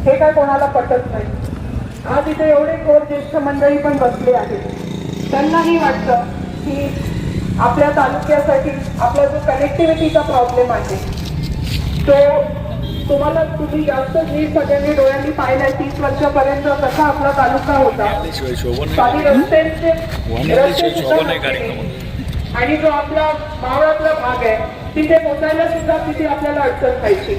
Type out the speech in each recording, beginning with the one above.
हे काय कोणाला पटत नाही. आज इथे एवढे थोर ज्येष्ठ मंडळी पण बसले आहेत. त्यांनाही वाटतं की आपल्या तालुक्यासाठी आपला जो कनेक्टिव्हिटीचा प्रॉब्लेम आहे तो तुम्ही जास्त नीट सगळ्यांनी डोळ्यांनी पाहिलाय. 30 वर्षापर्यंत कसा आपला तालुका होता, काही रस्त्यांचे आणि जो आपला मावळातला भाग आहे तिथे पोचायला सुद्धा तिथे आपल्याला अडचण व्हायची.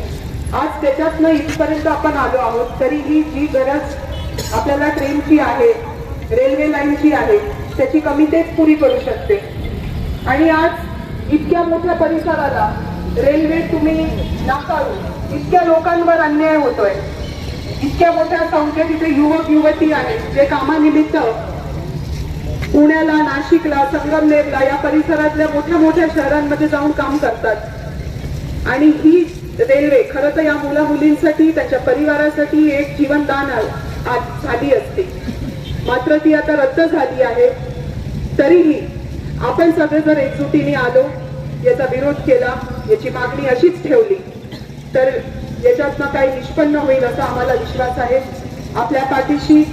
आज त्याच्यातनं इथपर्यंत आपण आलो आहोत. तरी ही जी गरज आपल्याला ट्रेनची आहे, रेल्वे लाईनची आहे, त्याची कमी तेच पुरी करू शकते. आणि आज इतक्या मोठ्या परिसराला रेल्वे तुम्ही नाकारून इतक्या लोकांवर अन्याय होतोय. इतक्या मोठ्या संख्येत इथे युवक युवती आहेत जे कामानिमित्त पुण्याला, नाशिकला, संगमनेरला या परिसरातल्या मोठ्या मोठ्या शहरांमध्ये जाऊन काम करतात. आणि ही रेल्वे खरं तर या मुला मुलींसाठी, त्यांच्या परिवारासाठी एक जीवनदान झाली असते. मात्र ती आता रद्द झाली आहे. तरीही आपण सगळे जर एकजुटीने आलो, याचा विरोध केला, याची मागणी अशीच ठेवली तर याच्यातनं काही निष्पन्न होईल असा आम्हाला विश्वास आहे. आपल्या पाठीशी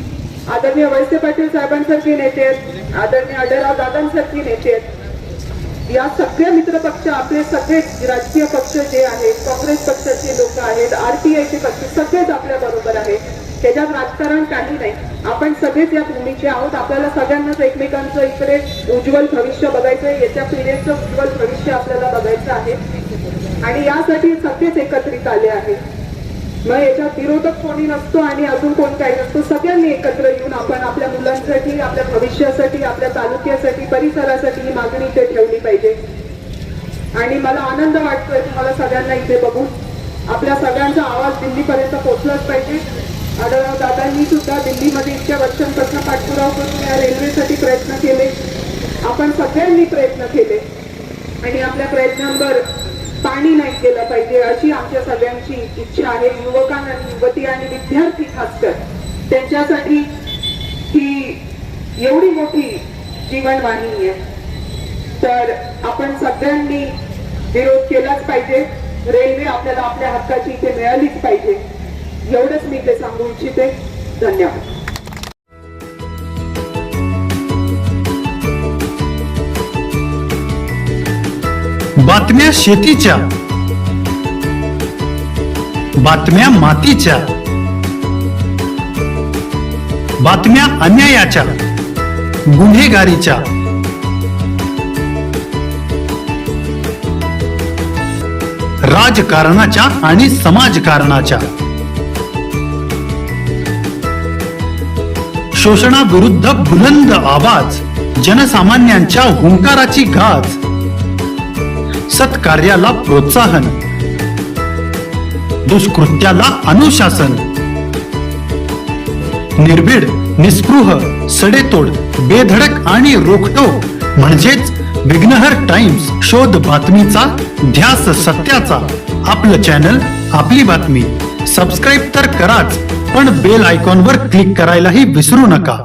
आदरणीय वळसे पाटील साहेबांसारखे नेते आहेत, आदरणीय आढळराव दादांसारखे नेते आहेत. या सगळ्या मित्र पक्ष, आपले सगळे राजकीय पक्ष जे आहेत, काँग्रेस पक्षाचे लोक आहेत, RTIचे पक्ष, सगळेच आपल्या बरोबर आहेत. त्याच्यात राजकारण काही नाही. आपण सगळेच या भूमीचे आहोत. आपल्याला सगळ्यांनाच एकमेकांचं इकडे उज्ज्वल भविष्य बघायचं आहे. येत्या पिढीचं उज्ज्वल भविष्य आपल्याला बघायचं आहे आणि यासाठी सगळेच एकत्रित आले आहेत. मग याच्यात विरोधक कोणी नसतो आणि अजून कोण काही नसतो. सगळ्यांनी एकत्र येऊन आपण आपल्या मुलांसाठी, आपल्या भविष्यासाठी, आपल्या तालुक्यासाठी, परिसरासाठी ही मागणी इथे ठेवली पाहिजे. आणि मला आनंद वाटतोय तुम्हाला सगळ्यांना इथे बघून. आपल्या सगळ्यांचा आवाज दिल्लीपर्यंत पोहोचलाच पाहिजे. आढळराव दादांनी सुद्धा दिल्लीमध्ये इतक्या वर्षांपासून पाठपुरावा करून या रेल्वेसाठी प्रयत्न केले. आपण सगळ्यांनी प्रयत्न केले आणि आपल्या प्रयत्नांवर पाणी नाही केलं पाहिजे अशी आमच्या सगळ्यांची इच्छा आहे. युवकांना, युवती आणि विद्यार्थी खासकर त्यांच्यासाठी ही एवढी मोठी जीवनवाहिनी आहे. तर आपण सगळ्यांनी विरोध केलाच पाहिजे. रेल्वे आपल्याला आपल्या हक्काची इथे मिळालीच पाहिजे. एवढंच मी ते सांगू इच्छिते. धन्यवाद. बातम्या शेतीच्या, बातम्या मातीच्या, बातम्या अन्यायाच्या, गुन्हेगारीच्या, राजकारणाच्या आणि समाजकारणाच्या, शोषणाविरुद्ध बुलंद आवाज, जनसामान्यांच्या हुंकाराची गाज, सत्कार्याला प्रोत्साहन, दुष्कृत्याला अनुशासन, निर्भीड, निस्पृह, सडेतोड, बेधडक आणि रोखटोक म्हणजेच विघ्नहर टाइम्स. शोध बातमीचा, ध्यास सत्याचा. आपलं चॅनल, आपली बातमी. सबस्क्राईब तर कराच, पण बेल आयकॉनवर क्लिक करायलाही विसरू नका.